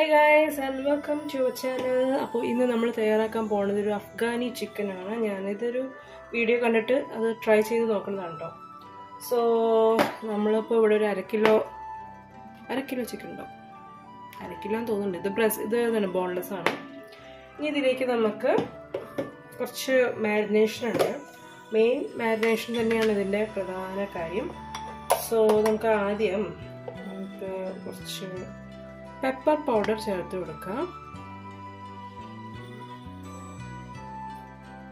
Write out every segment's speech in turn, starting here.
Hi guys and welcome to our channel. അപ്പോൾ ഇന്ന് നമ്മൾ തയ്യാറാക്കാൻ പോകുന്നത് ഒരു അഫ്ഗാനി ചിക്കൻ ആണ്. ഞാൻ ഇതൊരു വീഡിയോ കണ്ടിട്ട് അത് ട്രൈ ചെയ്ത് നോക്കുന്നതാണ് ട്ടോ. സോ നമ്മളിപ്പോൾ ഇവിടെ ഒരു 1/2 കിലോ ചിക്കൻ ഉണ്ടോ? 1/2 കിലോ എന്ന് തോന്നുന്നുണ്ട്. ഇത് ഇതാണ് ബോൺലെസ് ആണ്. ഇനി ഇതിലേക്ക് നമുക്ക് കുറച്ച് മാരിനേഷൻ ഉണ്ട്. മെയിൻ മാരിനേഷൻ തന്നെയാണ് ഇതിൻ്റെ പ്രധാന കാര്യം. സോ നമുക്ക് ആദ്യം കുറച്ച് പെപ്പർ പൗഡർ ചേർത്ത് കൊടുക്കാം.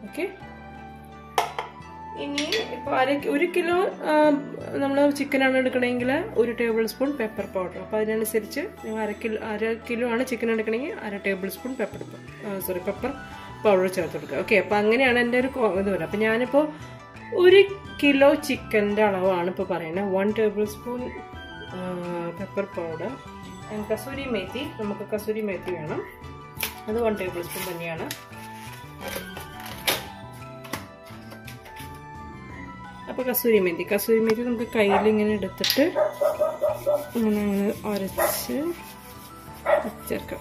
ഓക്കെ, ഇനി ഇപ്പോൾ 1 കിലോ നമ്മൾ ചിക്കനാണ് എടുക്കണമെങ്കിൽ 1 ടേബിൾ സ്പൂൺ പെപ്പർ പൗഡർ. അപ്പോൾ അതിനനുസരിച്ച് നിങ്ങൾ 1 കിലോ ആണ് ചിക്കൻ എടുക്കണമെങ്കിൽ 1/2 ടേബിൾ സ്പൂൺ പെപ്പർ പൗഡർ ചേർത്ത് കൊടുക്കുക. ഓക്കെ, അപ്പോൾ അങ്ങനെയാണ് എൻ്റെ ഒരു ഇത് വരിക. അപ്പോൾ ഞാനിപ്പോൾ 1 കിലോ ചിക്കൻ്റെ അളവാണ് ഇപ്പോൾ പറയുന്നത്. 1 table spoon pepper powder and kasuri methi. നമുക്ക് കസൂരി മേത്തി വേണം, അത് 1 ടേബിൾ സ്പൂൺ തന്നെയാണ്. അപ്പോൾ കസൂരി മേത്തി നമുക്ക് കയ്യിൽ ഇങ്ങനെ എടുത്തിട്ട് ഇങ്ങനെ അരച്ച് ചേർക്കാം.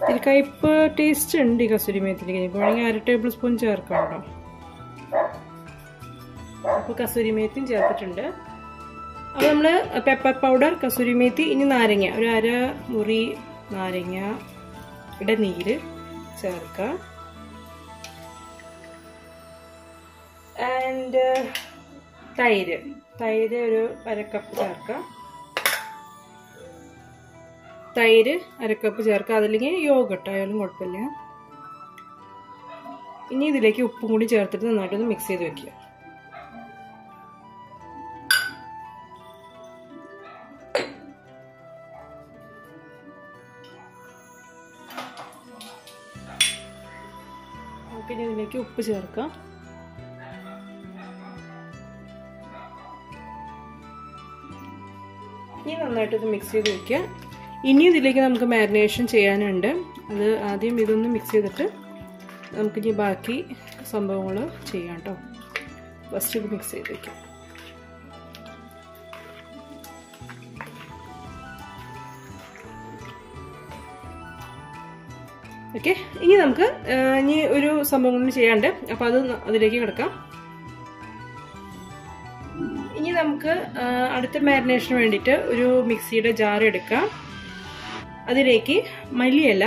ഇതിൽ കയ്പ്പ് ടേസ്റ്റ് ഉണ്ട് ഈ കസൂരി മേത്തിലേക്ക്. എനിക്ക് വേണമെങ്കിൽ 1/2 ടേബിൾ സ്പൂൺ ചേർക്കാം കേട്ടോ. അപ്പോൾ കസൂരി മേത്തിയും ചേർത്തിട്ടുണ്ട്. അപ്പോൾ നമ്മൾ പെപ്പർ പൗഡർ, കസൂരി മേത്തി, ഇനി നാരങ്ങ, ഒരു 1/2 മുറി നാരങ്ങയുടെ നീര് ചേർക്കാം. ആൻഡ് തൈര് ഒരു 1/2 കപ്പ് ചേർക്കാം. തൈര് 1/2 കപ്പ് ചേർക്കാം. അതല്ലെങ്കിൽ യോഗട്ട് ആയാലും കുഴപ്പമില്ല. ഇനി ഇതിലേക്ക് ഉപ്പും കൂടി ചേർത്തിട്ട് നന്നായിട്ടൊന്ന് മിക്സ് ചെയ്ത് വെക്കുക. പിന്നെ ഇതിലേക്ക് ഉപ്പ് ചേർക്കാം. ഇനി നന്നായിട്ടത് മിക്സ് ചെയ്ത് വയ്ക്കുക. ഇനി ഇതിലേക്ക് നമുക്ക് മാരിനേഷൻ ചെയ്യാനുണ്ട്. അത് ആദ്യം ഇതൊന്ന് മിക്സ് ചെയ്തിട്ട് നമുക്കിനി ബാക്കി സംഭവങ്ങൾ ചെയ്യാം കേട്ടോ. ഫസ്റ്റ് ഇത് മിക്സ് ചെയ്ത് വയ്ക്കാം. ഓക്കെ, ഇനി നമുക്ക് ഒരു സംഭവം കൂടി ചെയ്യാണ്ട്. അപ്പോൾ അത് അതിലേക്ക് കിടക്കാം. ഇനി നമുക്ക് അടുത്ത മാരിനേഷന് വേണ്ടിയിട്ട് ഒരു മിക്സിയുടെ ജാർ എടുക്കാം. അതിലേക്ക് മല്ലിയില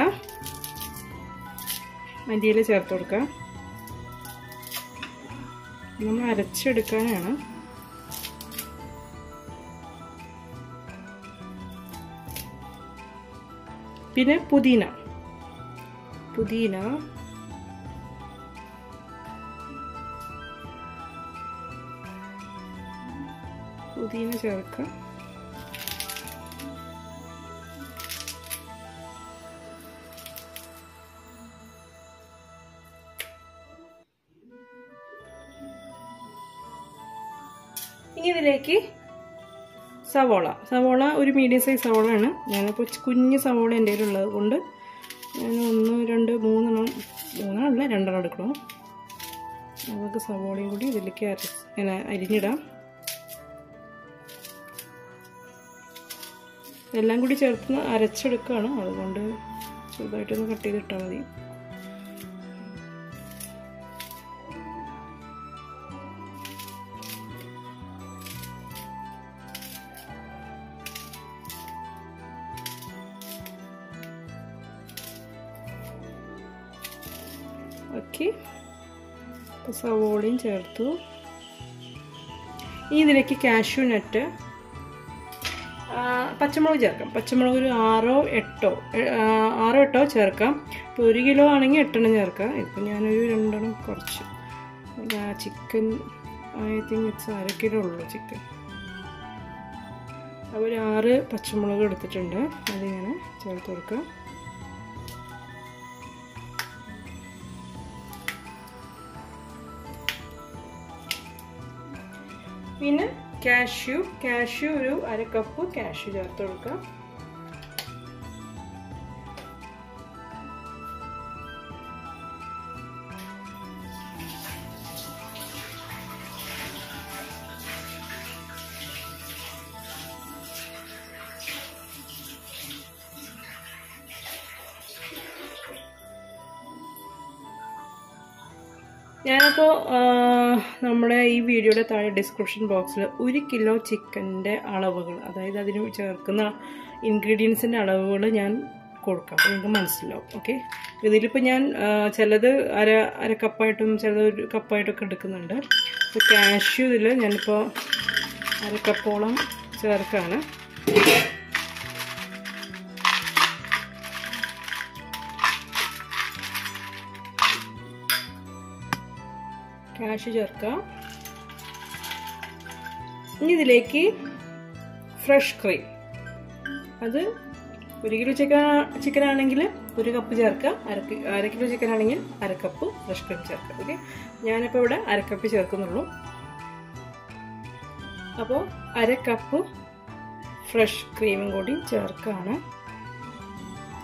ചേർത്ത് കൊടുക്കാം. നമ്മൾ അരച്ചെടുക്കാനാണ്. പിന്നെ പുതിന ചേർക്കാം. ഇനി ഇതിലേക്ക് സവോള ഒരു മീഡിയം സൈസ് സവോളയാണ്. ഞാനിപ്പോൾ കുഞ്ഞ് സവോള എൻ്റെ കയ്യിലുള്ളത് കൊണ്ട് ഞാൻ 1, 2, 3 2 എടുക്കണം. നമുക്ക് സവോളയും കൂടി ഇതിലേക്ക് അരിഞ്ഞിടാം. എല്ലാം കൂടി ചേർത്ത് അരച്ചെടുക്കുകയാണ്. അതുകൊണ്ട് ചെറുതായിട്ടൊന്ന് കട്ട് ചെയ്തിട്ടാൽ മതി. ഓക്കെ, അപ്പോൾ സവോളയും ചേർത്തു. ഇനി ഇതിലേക്ക് കാഷ്യൂ നട്ട്, പച്ചമുളക് ചേർക്കാം. പച്ചമുളക് ഒരു 6 8 ചേർക്കാം. ഇപ്പോൾ 1 കിലോ ആണെങ്കിൽ 8 ചേർക്കാം. ഇപ്പം ഞാനൊരു 2 കുറച്ച്. Chicken I think it's 1/2 kilo ഉള്ളൂ ചിക്കൻ. അപ്പോൾ ഒരു 6 പച്ചമുളക് എടുത്തിട്ടുണ്ട്. അതിങ്ങനെ ചേർത്ത് കൊടുക്കാം. പിന്നെ കാഷ്യൂ ഒരു 1/2 കപ്പ് കാഷ്യൂ ചേർത്ത് കൊടുക്കാം. ഞാനിപ്പോൾ നമ്മുടെ ഈ വീഡിയോയുടെ താഴെ ഡിസ്ക്രിപ്ഷൻ ബോക്സിൽ 1 കിലോ ചിക്കൻ്റെ അളവുകൾ, അതായത് അതിന് ചേർക്കുന്ന ഇൻഗ്രീഡിയൻസിൻ്റെ അളവുകൾ ഞാൻ കൊടുക്കാം, അപ്പോൾ നിങ്ങൾക്ക് മനസ്സിലാവും. ഓക്കെ, ഇതിലിപ്പോൾ ഞാൻ ചിലത് അര കപ്പായിട്ടും ചിലത് 1 കപ്പായിട്ടൊക്കെ എടുക്കുന്നുണ്ട്. അപ്പോൾ കാഷ്യൂ ഇതിൽ ഞാനിപ്പോൾ 1/2 കപ്പോളം ചേർക്കാണ്. കാഷ്യൂ ചേർക്കാം. ഇനി ഇതിലേക്ക് ഫ്രഷ് ക്രീം, അത് 1 കിലോ ചിക്കൻ ആണെങ്കിൽ 1 കപ്പ് ചേർക്കാം, 1/2 കിലോ ചിക്കൻ ആണെങ്കിൽ 1/2 കപ്പ് ഫ്രഷ് ക്രീം ചേർക്കാം. ഓക്കെ, ഞാനിപ്പോൾ ഇവിടെ 1/2 കപ്പ് ചേർക്കുന്നുള്ളൂ. അപ്പോൾ 1/2 കപ്പ് ഫ്രഷ് ക്രീമും കൂടി ചേർക്കാണ്.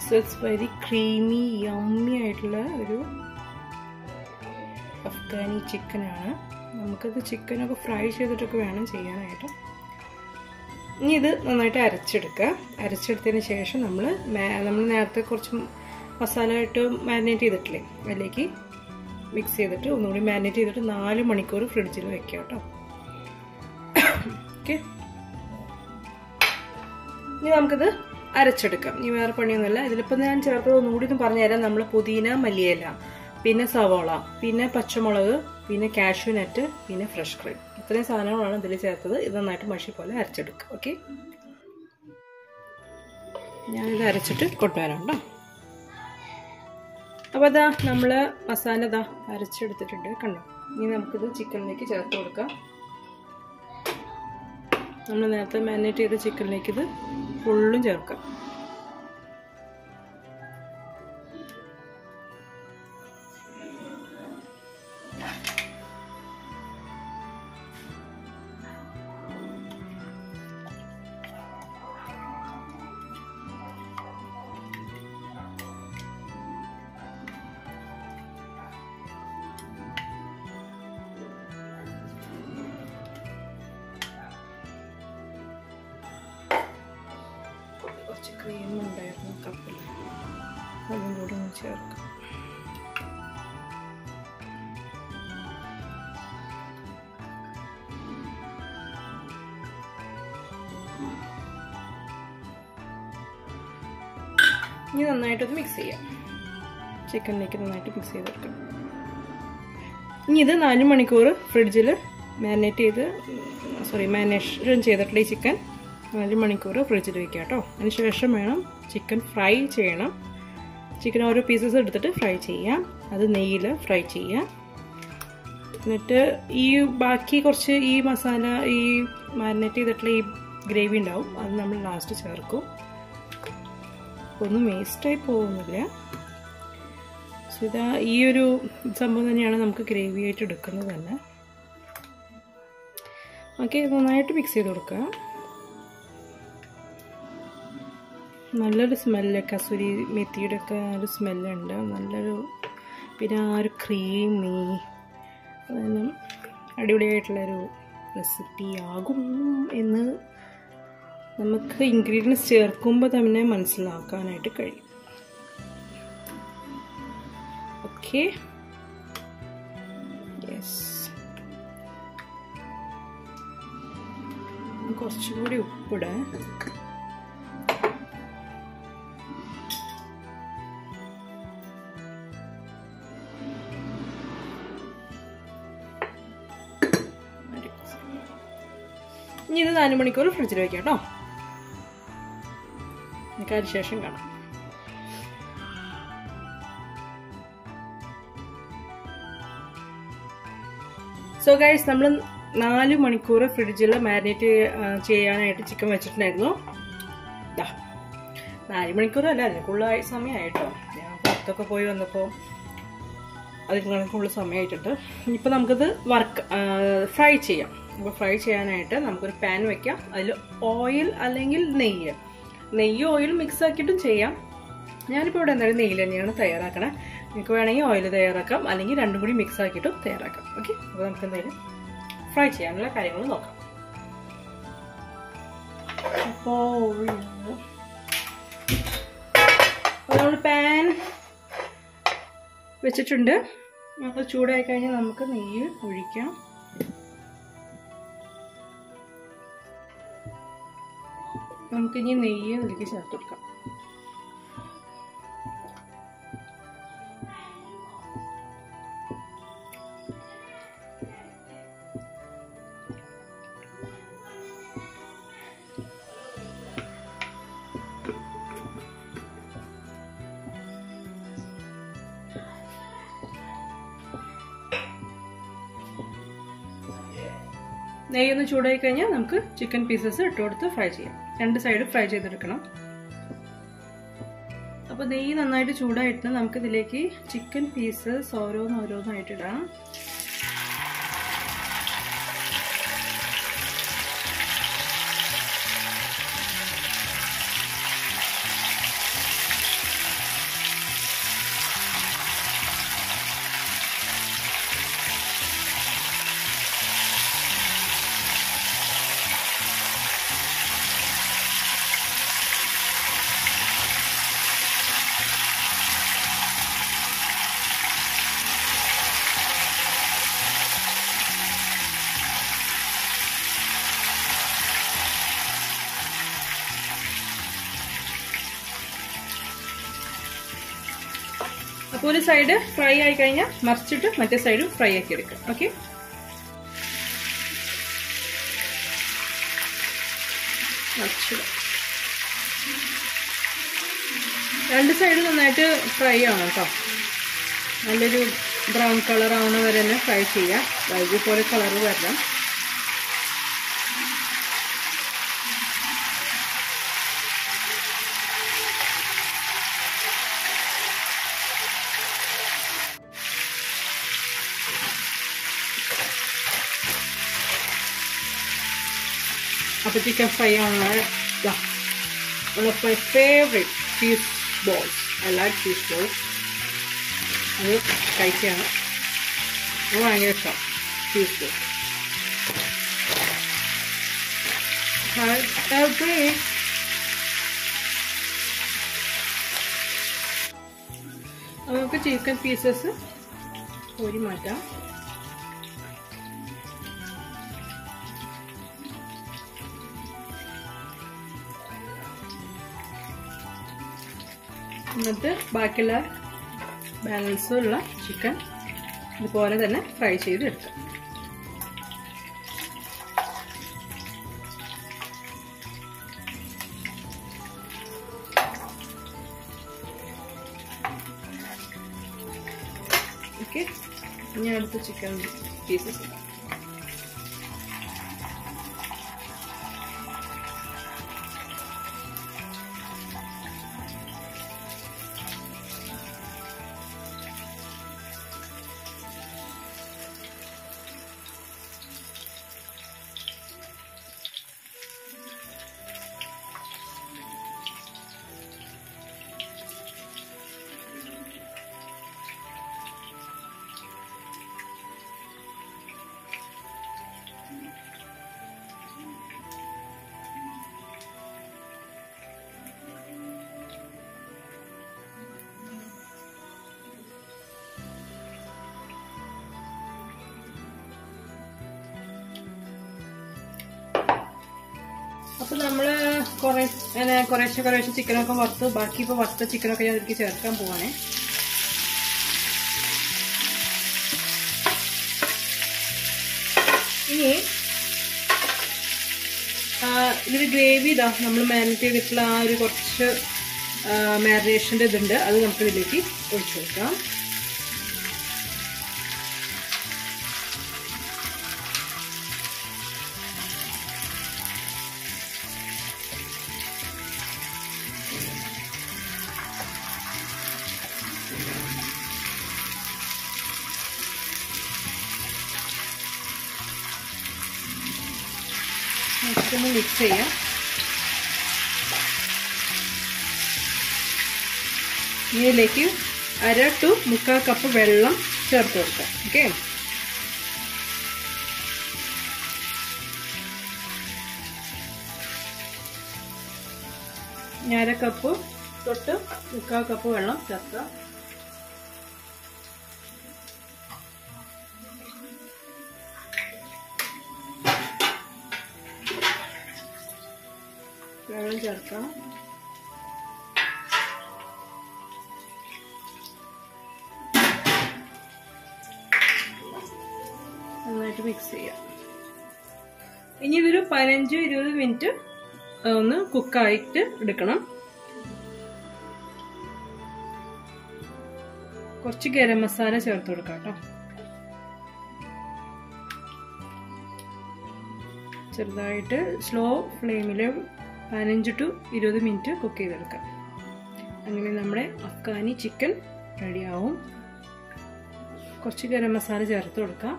So it's very creamy yummy ആയിട്ടുള്ള ഒരു അഫ്ഗാനി ചിക്കനാണ്. നമുക്കത് ചിക്കനൊക്കെ ഫ്രൈ ചെയ്തിട്ടൊക്കെ വേണം ചെയ്യാനായിട്ട്. ഇനി ഇത് നന്നായിട്ട് അരച്ചെടുത്തതിന് ശേഷം നമ്മൾ നേരത്തെ കുറച്ച് മസാല ഇട്ട് മാരിനേറ്റ് ചെയ്തിട്ടില്ലേ, അതിലേക്ക് മിക്സ് ചെയ്തിട്ട് ഒന്നുകൂടി മാരിനേറ്റ് ചെയ്തിട്ട് 4 മണിക്കൂർ ഫ്രിഡ്ജിൽ വെക്കാം കേട്ടോ. ഓക്കെ, ഇനി നമുക്കിത് അരച്ചെടുക്കാം. ഇനി വേറെ പണിയൊന്നുമില്ല. ഇതിലിപ്പോൾ ഞാൻ ചേർത്തത് ഒന്നുകൂടി പറഞ്ഞുതരാം. നമ്മൾ പുതിന, മല്ലിയില, പിന്നെ സവോള, പിന്നെ പച്ചമുളക്, പിന്നെ കാഷ്യൂ നട്ട്, പിന്നെ ഫ്രഷ് ക്രീം, ഇത്രയും സാധനങ്ങളാണ് ഇതിൽ ചേർത്തത്. ഇത് നന്നായിട്ട് മഷി പോലെ അരച്ചെടുക്കുക. ഓക്കെ, ഞാനിത് അരച്ചിട്ട് കൊണ്ടുവരാം കേട്ടോ. അപ്പോൾ അതാ നമ്മൾ മസാല ഇതാ അരച്ചെടുത്തിട്ടുണ്ട്, കണ്ടോ. ഇനി നമുക്കിത് ചിക്കനിലേക്ക് ചേർത്ത് കൊടുക്കാം. നമ്മൾ നേരത്തെ മാരിനേറ്റ് ചെയ്ത ചിക്കനിലേക്ക് ഇത് ഫുള്ളും ചേർക്കാം. കുറച്ച് ക്രീം ഉണ്ടായിരുന്നു കപ്പിൽ, അതും കൂടി ഒന്ന് ചേർക്കാം. ഇനി നന്നായിട്ടൊന്ന് മിക്സ് ചെയ്യാം. ചിക്കനിലേക്ക് നന്നായിട്ട് മിക്സ് ചെയ്ത് കൊടുക്കാം. ഇനി ഇത് 4 മണിക്കൂർ ഫ്രിഡ്ജിൽ മാരിനേഷൻ ചെയ്തിട്ടുള്ള ഈ ചിക്കൻ 4 മണിക്കൂർ ഫ്രിഡ്ജിൽ വയ്ക്കുക കേട്ടോ. അതിന് ശേഷം വേണം ചിക്കൻ ഫ്രൈ ചെയ്യണം. ചിക്കൻ ഓരോ പീസസ് എടുത്തിട്ട് ഫ്രൈ ചെയ്യാം. അത് നെയ്യിൽ ഫ്രൈ ചെയ്യാം. എന്നിട്ട് ഈ ബാക്കി കുറച്ച് ഈ മസാല, ഈ മാരിനേറ്റ് ചെയ്തിട്ടുള്ള ഈ ഗ്രേവി ഉണ്ടാവും, അത് നമ്മൾ ലാസ്റ്റ് ചേർക്കും. ഒന്നും വേസ്റ്റായി പോകുന്നില്ല. സോ ഇതാ ഈ ഒരു സംഭവം തന്നെയാണ് നമുക്ക് ഗ്രേവി ആയിട്ട് എടുക്കുന്നത് തന്നെ. ഓക്കെ, നന്നായിട്ട് മിക്സ് ചെയ്ത് കൊടുക്കുക. നല്ലൊരു സ്മെല്ല്, കസൂരി മെത്തിയുടെ ഒക്കെ ഒരു സ്മെല്ലുണ്ട് നല്ലൊരു. പിന്നെ ആ ഒരു ക്രീമി, അതൊന്നും അടിപൊളിയായിട്ടുള്ളൊരു റെസിപ്പി ആകും എന്ന് നമുക്ക് ഇൻഗ്രീഡിയൻസ് ചേർക്കുമ്പോൾ തന്നെ മനസ്സിലാക്കാനായിട്ട് കഴിയും. ഓക്കെ, യെസ്, കുറച്ചുകൂടി ഉപ്പിടാം. ഇനി ഇത് 4 മണിക്കൂർ ഫ്രിഡ്ജിൽ വയ്ക്കാം കേട്ടോ. നമുക്ക് അതിന് ശേഷം കാണാം. സോ ഗൈസ്, നമ്മൾ 4 മണിക്കൂർ ഫ്രിഡ്ജിൽ മാരിനേറ്റ് ചെയ്യാനായിട്ട് ചിക്കൻ വെച്ചിട്ടുണ്ടായിരുന്നു. 4 മണിക്കൂറല്ല, അതിന് കൂടുതൽ സമയമായിട്ടോ. ഞാൻ പുറത്തൊക്കെ പോയി വന്നപ്പോൾ അതിന് കൂടുതൽ സമയമായിട്ടുണ്ട്. ഇനിയിപ്പോൾ നമുക്കിത് ഫ്രൈ ചെയ്യാം. അപ്പോൾ ഫ്രൈ ചെയ്യാനായിട്ട് നമുക്കൊരു പാൻ വെക്കാം. അതിൽ ഓയിൽ അല്ലെങ്കിൽ നെയ്യ് ഓയിൽ മിക്സ് ആക്കിയിട്ടും ചെയ്യാം. ഞാനിപ്പോൾ ഇവിടെ എന്തായാലും നെയ്യിൽ തന്നെയാണ് തയ്യാറാക്കണേ. നിങ്ങൾക്ക് വേണമെങ്കിൽ ഓയിൽ തയ്യാറാക്കാം, അല്ലെങ്കിൽ രണ്ടും കൂടി മിക്സ് ആക്കിയിട്ടും തയ്യാറാക്കാം. ഓക്കെ, അപ്പോൾ നമുക്ക് എന്തായാലും ഫ്രൈ ചെയ്യാനുള്ള കാര്യങ്ങൾ നോക്കാം. അപ്പോൾ നമ്മൾ പാൻ വെച്ചിട്ടുണ്ട്. അത് ചൂടായി കഴിഞ്ഞാൽ നമുക്ക് നെയ്യ് ഒഴിക്കാം. നമുക്കിനി നെയ്യ് ഇതിലേക്ക് ചേർത്ത് കൊടുക്കാം. നെയ്യൊന്ന് ചൂടായി കഴിഞ്ഞാൽ നമുക്ക് ചിക്കൻ പീസസ് ഇട്ട് കൊടുത്ത് ഫ്രൈ ചെയ്യാം. 2 സൈഡ് ഫ്രൈ ചെയ്തെടുക്കണം. അപ്പോൾ നെയ്യ് നന്നായിട്ട് ചൂടായിട്ട് നമുക്ക് ഇതിലേക്ക് ചിക്കൻ പീസസ് ഓരോന്നായിട്ട് ഇടാം. അപ്പോൾ ഒരു സൈഡ് ഫ്രൈ ആയി കഴിഞ്ഞാൽ മറിച്ചിട്ട് മറ്റേ സൈഡും ഫ്രൈ ആക്കി എടുക്കാം. ഓക്കെ, രണ്ട് സൈഡ് നന്നായിട്ട് ഫ്രൈ ആവണം കേട്ടോ. നല്ലൊരു ബ്രൗൺ കളർ ആവണ വരെ തന്നെ ഫ്രൈ ചെയ്യാം. ഇതുപോലെ കളർ വരണം. അപ്പോൾ ചിക്കൻ ഫ്രൈ ആണ്. One of my favorite cheese balls. I like cheese balls. അത് കഴിക്കുകയാണ്. അത് ഭയങ്കര ഇഷ്ടം cheese balls. നമുക്ക് ചിക്കൻ പീസസ് കോരി മാറ്റാം. എന്നിട്ട് ബാക്കിയുള്ള ബാലൻസുള്ള ചിക്കൻ ഇതുപോലെ തന്നെ ഫ്രൈ ചെയ്തെടുക്കാം. ഓക്കെ, ഇനി അടുത്ത ചിക്കൻ പീസസ് ഇടാം. അപ്പോൾ നമ്മൾ കുറേശ്ശെ ചിക്കനൊക്കെ വറുത്ത് ബാക്കി ഇപ്പോൾ വറുത്ത ചിക്കനൊക്കെ ഞാൻ ഇതിലേക്ക് ചേർക്കാൻ പോവാണേ. ഇനി ഇതിൽ ഗ്രേവി ഇതാ നമ്മൾ മാരിനേറ്റ് ചെയ്തിട്ടുള്ള ആ ഒരു കുറച്ച് മാരിനേഷൻ്റെ ഇതുണ്ട്, അത് നമുക്ക് ഇതിലേക്ക് ഒഴിച്ചു കൊടുക്കാം. ഒന്ന് മിക്സ് ചെയ്യാം. ഇതിലേക്ക് 1/2 to 1/4 കപ്പ് വെള്ളം ചേർത്ത് കൊടുക്കാം. ഓക്കെ, 1/2 കപ്പ് തൊട്ട് 1/4 കപ്പ് വെള്ളം ചേർക്കാം. വെള്ളം ചേർക്കാം. നന്നായിട്ട് മിക്സ് ചെയ്യാം. ഇനി ഇതൊരു 15-20 മിനിറ്റ് ഒന്ന് കുക്കായിട്ട് എടുക്കണം. കുറച്ച് ഗരം മസാല ചേർത്ത് കൊടുക്കാം കേട്ടോ. ചെറുതായിട്ട് സ്ലോ ഫ്ലെയിമിൽ 15-20 മിനിറ്റ് കുക്ക് ചെയ്തെടുക്കാം. അങ്ങനെ നമ്മുടെ അഫ്ഗാനി ചിക്കൻ റെഡിയാവും. കുറച്ച് ഗരം മസാല ചേർത്ത് കൊടുക്കാം.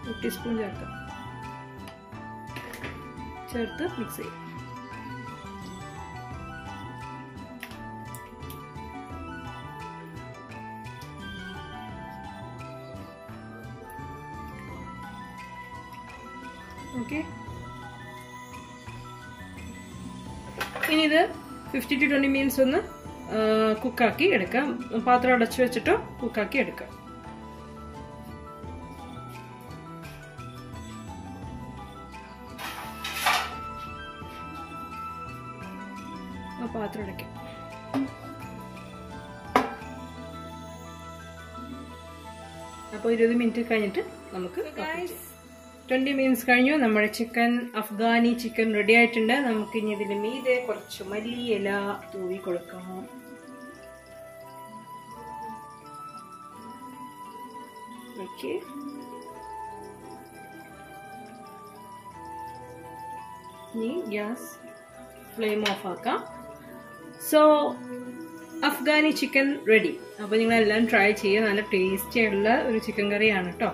1 ടീസ്പൂൺ ചേർക്കാം. ചേർത്ത് മിക്സ് ചെയ്യാം. ഓക്കെ, ഇനി ഇത് 15-20 മിനിറ്റ്സ് ഒന്ന് കുക്കാക്കി എടുക്കാം. പാത്രം അടച്ചു വെച്ചിട്ടോ കുക്കാക്കി എടുക്കാം. പാത്രം അടയ്ക്കാം. അപ്പോൾ 20 മിനിറ്റ് കഴിഞ്ഞിട്ട് നമുക്ക് 20 മിനിറ്റ്സ് കഴിഞ്ഞു. നമ്മുടെ ചിക്കൻ അഫ്ഗാനി ചിക്കൻ റെഡി ആയിട്ടുണ്ട്. നമുക്ക് ഇനി ഇതിന് മീതെ കുറച്ച് മല്ലിയില തൂവി കൊടുക്കാം. ഓക്കെ, ഇനി ഗ്യാസ് ഫ്ലെയിം ഓഫ് ആക്കാം. So Afghani chicken ready. അപ്പോൾ നിങ്ങളെല്ലാം ട്രൈ ചെയ്യുക. നല്ല ടേസ്റ്റി ആയിട്ടുള്ള ഒരു ചിക്കൻ കറിയാണ് കേട്ടോ.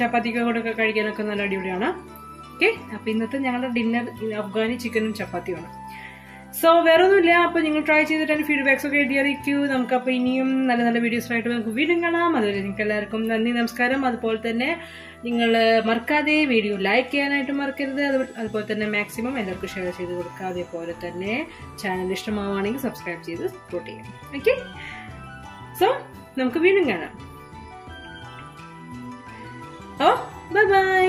ചപ്പാത്തിക്ക് കൂടെ ഒക്കെ കഴിക്കാനൊക്കെ നല്ല അടിപൊളിയാണ്. ഓക്കെ, അപ്പോൾ ഇന്നത്തെ ഞങ്ങളുടെ ഡിന്നർ അഫ്ഗാനി ചിക്കനും ചപ്പാത്തിയുമാണ്. സോ വേറെ ഒന്നുമില്ല. അപ്പോൾ നിങ്ങൾ ട്രൈ ചെയ്തിട്ട് അതിൻ്റെ ഫീഡ്ബാക്സ് ഒക്കെ എഴുതി അറിയിക്കൂ. നമുക്കപ്പോൾ ഇനിയും നല്ല നല്ല വീഡിയോസായിട്ട് നമുക്ക് വീണ്ടും കാണാം. അതുവരെ നിങ്ങൾക്ക് എല്ലാവർക്കും നന്ദി, നമസ്കാരം. അതുപോലെ തന്നെ നിങ്ങൾ മറക്കാതെ വീഡിയോ ലൈക്ക് ചെയ്യാനായിട്ട് മറക്കരുത്. അതുപോലെ തന്നെ മാക്സിമം എല്ലാവർക്കും ഷെയർ ചെയ്ത് കൊടുക്കുക. അതേപോലെ തന്നെ ചാനൽ ഇഷ്ടമാവുകയാണെങ്കിൽ സബ്സ്ക്രൈബ് ചെയ്ത് സപ്പോർട്ട് ചെയ്യാം. ഓക്കെ, സോ നമുക്ക് വീണ്ടും കാണാം. Oh, bye-bye.